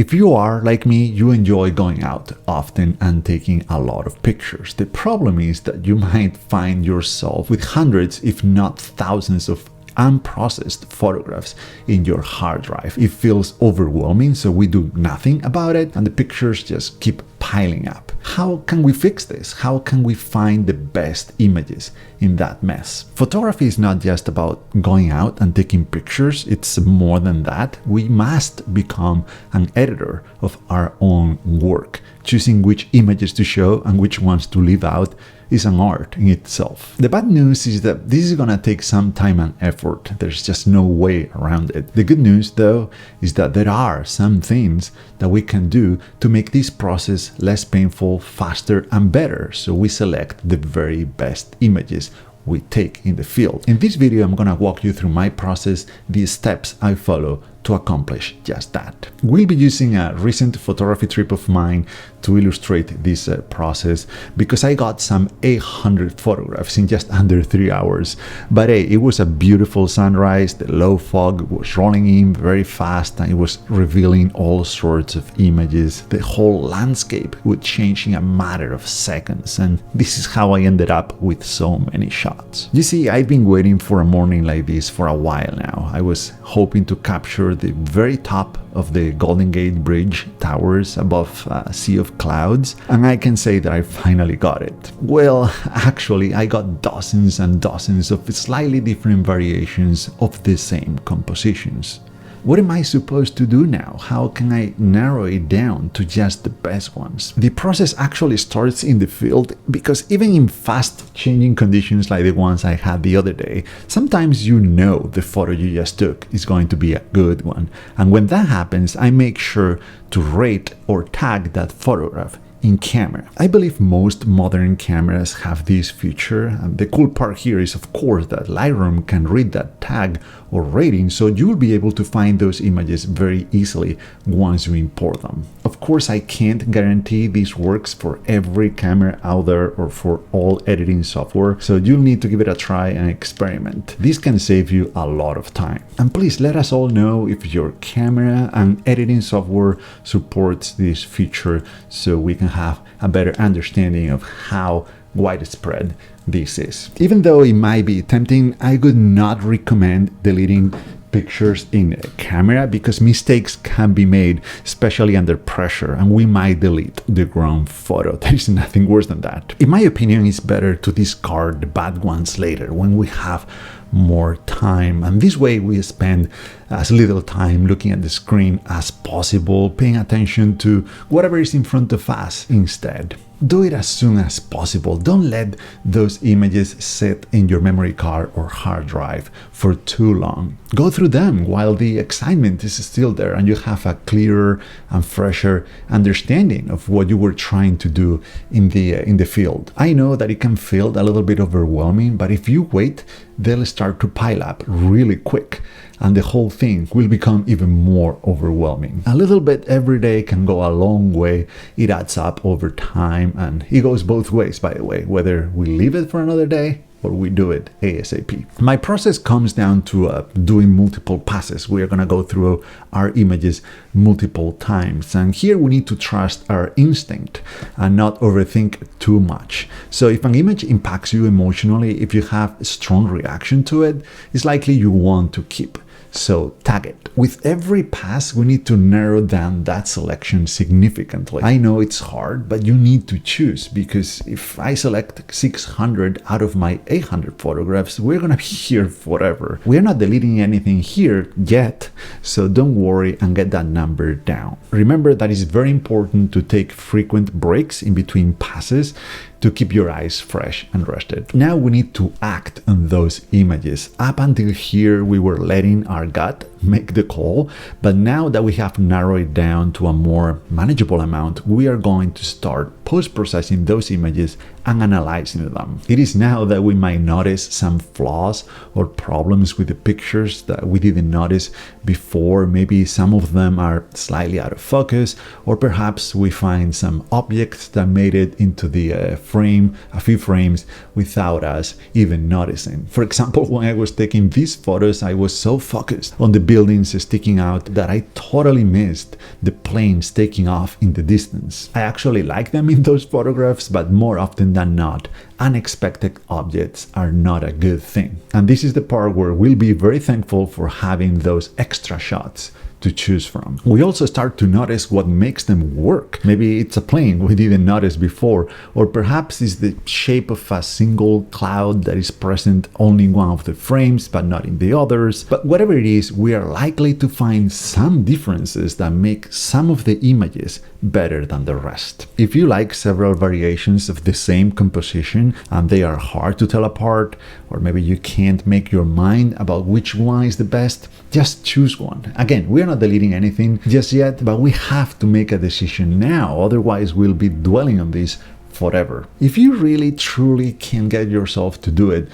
If you are like me, you enjoy going out often and taking a lot of pictures. The problem is that you might find yourself with hundreds, if not thousands of unprocessed photographs in your hard drive. It feels overwhelming, so we do nothing about it and the pictures just keep piling up. How can we fix this? How can we find the best images in that mess? Photography is not just about going out and taking pictures, it's more than that. We must become an editor of our own work. Choosing which images to show and which ones to leave out is an art in itself. The bad news is that this is gonna take some time and effort. There's just no way around it. The good news, though, is that there are some things that we can do to make this process less painful, faster, and better, so we select the very best images we take in the field. In this video, I'm gonna walk you through my process, the steps I follow to accomplish just that. We'll be using a recent photography trip of mine to illustrate this process because I got some 800 photographs in just under 3 hours. But hey, it was a beautiful sunrise, the low fog was rolling in very fast and it was revealing all sorts of images. The whole landscape would change in a matter of seconds, and this is how I ended up with so many shots. You see, I've been waiting for a morning like this for a while now. I was hoping to capture the very top of the Golden Gate Bridge towers above a sea of clouds, and I can say that I finally got it. Well, actually, I got dozens and dozens of slightly different variations of the same compositions. What am I supposed to do now? How can I narrow it down to just the best ones? The process actually starts in the field because even in fast changing conditions like the ones I had the other day, sometimes you know the photo you just took is going to be a good one. And when that happens, I make sure to rate or tag that photograph in camera. I believe most modern cameras have this feature, and the cool part here is of course that Lightroom can read that tag or rating, so you'll be able to find those images very easily once you import them. Of course, I can't guarantee this works for every camera out there or for all editing software, so you'll need to give it a try and experiment. This can save you a lot of time. And please let us all know if your camera and editing software supports this feature so we can have a better understanding of how widespread this is. Even though it might be tempting, I would not recommend deleting pictures in a camera because mistakes can be made, especially under pressure, and we might delete the wrong photo. There is nothing worse than that. In my opinion, it's better to discard the bad ones later when we have more time, and this way we spend as little time looking at the screen as possible, paying attention to whatever is in front of us instead. Do it as soon as possible. Don't let those images sit in your memory card or hard drive for too long. Go through them while the excitement is still there and you have a clearer and fresher understanding of what you were trying to do in the field. I know that it can feel a little bit overwhelming, but if you wait, they'll start to pile up really quick and the whole thing will become even more overwhelming. A little bit every day can go a long way. It adds up over time, and it goes both ways, by the way, whether we leave it for another day or we do it ASAP. My process comes down to doing multiple passes. We are gonna go through our images multiple times, and here we need to trust our instinct and not overthink too much. So if an image impacts you emotionally, if you have a strong reaction to it, it's likely you want to keep. So tag it. With every pass, we need to narrow down that selection significantly. I know it's hard, but you need to choose, because if I select 600 out of my 800 photographs, we're gonna be here forever. We're not deleting anything here yet, so don't worry and get that number down. Remember that it's very important to take frequent breaks in between passes to keep your eyes fresh and rested. Now we need to act on those images. Up until here, we were letting our gut make the call, but now that we have narrowed it down to a more manageable amount, we are going to start post-processing those images and analyzing them. It is now that we might notice some flaws or problems with the pictures that we didn't notice before. Maybe some of them are slightly out of focus, or perhaps we find some objects that made it into the frame, a few frames, without us even noticing. For example, when I was taking these photos, I was so focused focused on the buildings sticking out that I totally missed the planes taking off in the distance. I actually like them in those photographs, but more often than not, unexpected objects are not a good thing. And this is the part where we'll be very thankful for having those extra shots to choose from. We also start to notice what makes them work. Maybe it's a plane we didn't notice before, or perhaps it's the shape of a single cloud that is present only in one of the frames but not in the others. But whatever it is, we are likely to find some differences that make some of the images better than the rest. If you like several variations of the same composition and they are hard to tell apart, or maybe you can't make your mind about which one is the best, just choose one. Again, we are not deleting anything just yet, but we have to make a decision now, otherwise we'll be dwelling on this forever. If you really truly can get yourself to do it,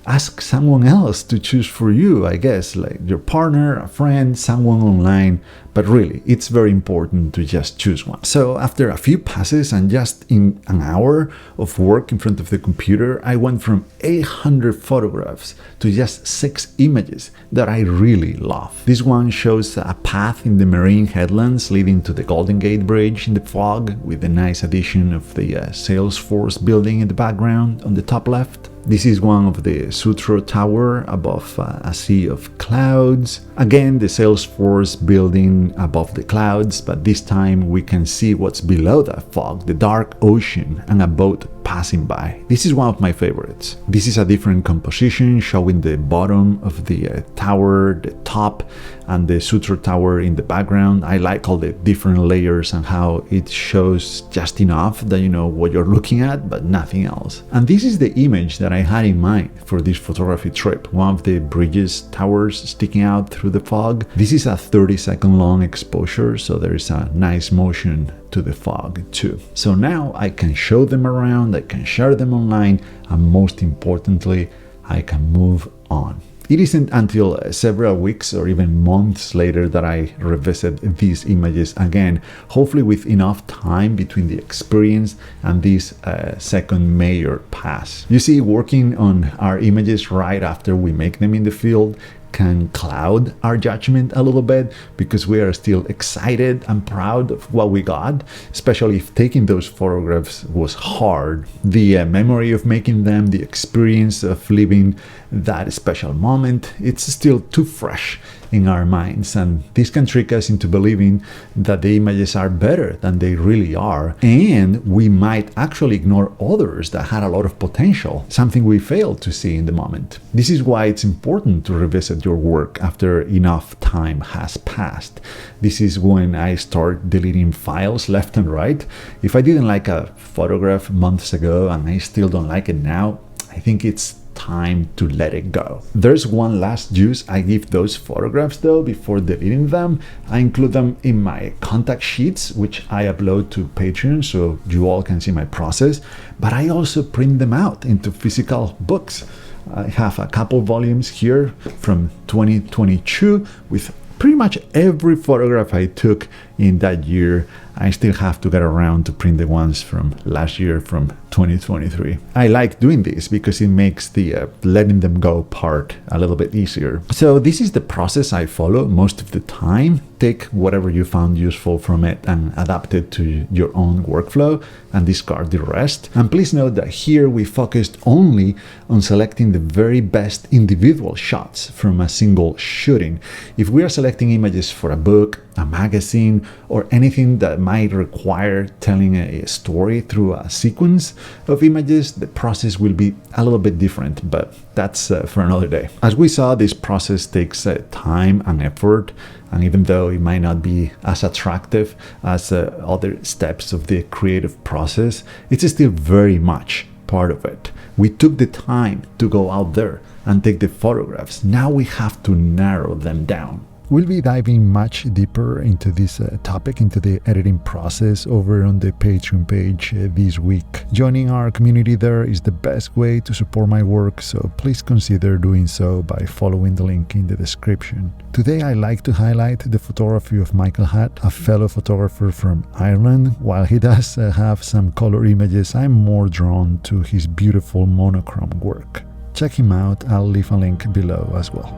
ask someone else to choose for you, I guess, like your partner, a friend, someone online. But really, it's very important to just choose one. So after a few passes and just in an hour of work in front of the computer, I went from 800 photographs to just 6 images that I really love. This one shows a path in the marine headlands leading to the Golden Gate Bridge in the fog, with a nice addition of the Salesforce building in the background on the top left. This is one of the Sutro Tower above a sea of clouds. Again, the Salesforce building above the clouds, but this time we can see what's below that fog, the dark ocean and a boat passing by. This is one of my favorites. This is a different composition showing the bottom of the tower, the top, and the Sutro Tower in the background. I like all the different layers and how it shows just enough that you know what you're looking at, but nothing else. And this is the image that I had in mind for this photography trip. One of the bridges towers sticking out through the fog. This is a 30-second long exposure, so there is a nice motion to the fog too. So now I can show them around, I can share them online, and most importantly, I can move on. It isn't until several weeks or even months later that I revisit these images again, hopefully with enough time between the experience and this second major pass. You see, working on our images right after we make them in the field can cloud our judgment a little bit, because we are still excited and proud of what we got, especially if taking those photographs was hard. The memory of making them, the experience of living that special moment, it's still too fresh in our minds, and this can trick us into believing that the images are better than they really are, and we might actually ignore others that had a lot of potential, something we failed to see in the moment. This is why it's important to revisit your work after enough time has passed. This is when I start deleting files left and right. If I didn't like a photograph months ago and I still don't like it now, I think it's time to let it go. There's one last use I give those photographs though before deleting them. I include them in my contact sheets, which I upload to Patreon so you all can see my process, but I also print them out into physical books. I have a couple volumes here from 2022 with pretty much every photograph I took in that year. I still have to get around to print the ones from last year, from 2023. I like doing this because it makes the letting them go part a little bit easier. So this is the process I follow most of the time. Take whatever you found useful from it and adapt it to your own workflow and discard the rest. And please note that here we focused only on selecting the very best individual shots from a single shooting. If we are selecting images for a book, a magazine, or anything that might require telling a story through a sequence of images, the process will be a little bit different, but that's for another day. As we saw, this process takes time and effort, and even though it might not be as attractive as other steps of the creative process, it's still very much part of it. We took the time to go out there and take the photographs. Now we have to narrow them down. We'll be diving much deeper into this topic, into the editing process, over on the Patreon page this week. Joining our community there is the best way to support my work, so please consider doing so by following the link in the description. Today I like to highlight the photography of Michael Hutt, a fellow photographer from Ireland. While he does have some color images, I'm more drawn to his beautiful monochrome work. Check him out, I'll leave a link below as well.